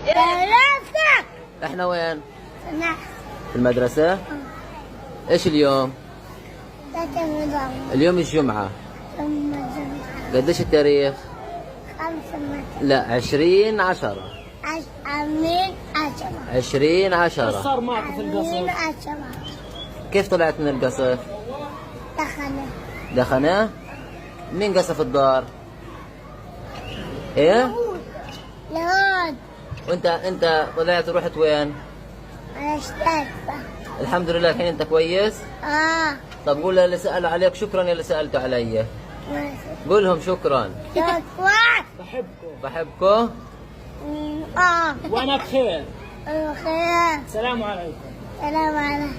ثلاثة. احنا وين؟ نعم. في المدرسة؟ ايش اليوم؟ اليوم الجمعة. قديش التاريخ؟ 5 لا 20/10. 20/10. ايش صار معك في القصر؟ كيف طلعت من القصر؟ دخنه؟ مين قصف الدار؟ ايه؟ لهون. وانت طلعت ورحت وين؟ على اشتاكة. الحمد لله الحين انت كويس؟ طب قول للي سألوا عليك شكرا يا اللي سألتوا علي. قول لهم شكرا. بحبكم. وانا بخير. بخير. السلام عليكم. السلام عليكم.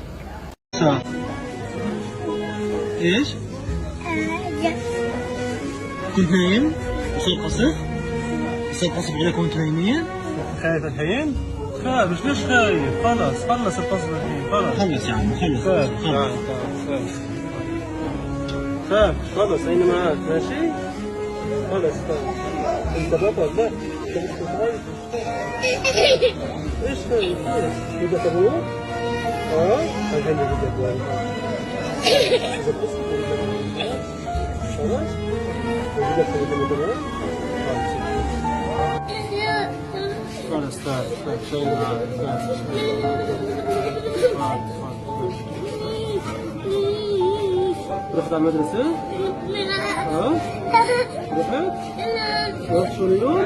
ايش؟ كنت نايم؟ وصل قصف؟ وصل قصف عليكم وانتم نايمين؟ خايف الحين؟ خايف ليش خايف؟ خلص القصف الحين خلص يا عم خلص. خلص أنا معاك ماشي؟ خلص أنت بطل. لا أنت مش خايف. إيش خايف؟ بدك أبوك؟ الحين بدك أبوك. خلاص؟ بدك أبوك خلاص تعال شيء معاك رحت على المدرسة؟ رحت؟ رحت شو اليوم؟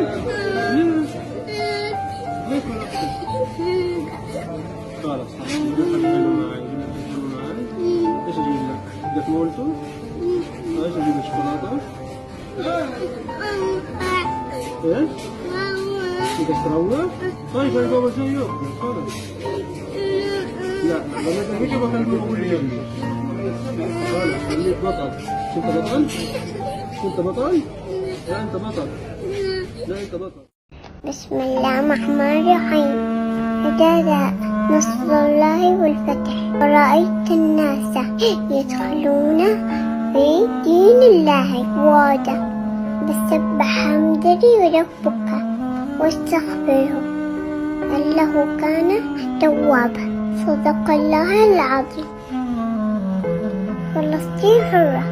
ليش ما رحت؟ خلاص جيب لك حلو معي. ايش اجيب لك؟ بدك مولتو؟ ايش اجيب لك شوكولاتة؟ ايش؟ بدك تروح؟ طيب انا بابا جاي خلاص. لا انا هيك بخليك تقول لي خلاص خليك بطل. انت بطل؟ لا انت بطل. لا انت بطل. بسم الله الرحمن الرحيم. إذا جاء نصر الله والفتح ورأيت الناس يدخلون في دين الله أفواجا فسبح حمد ربك واستغفره إنه كان توابا. صدق الله العظيم. فلسطين حرة.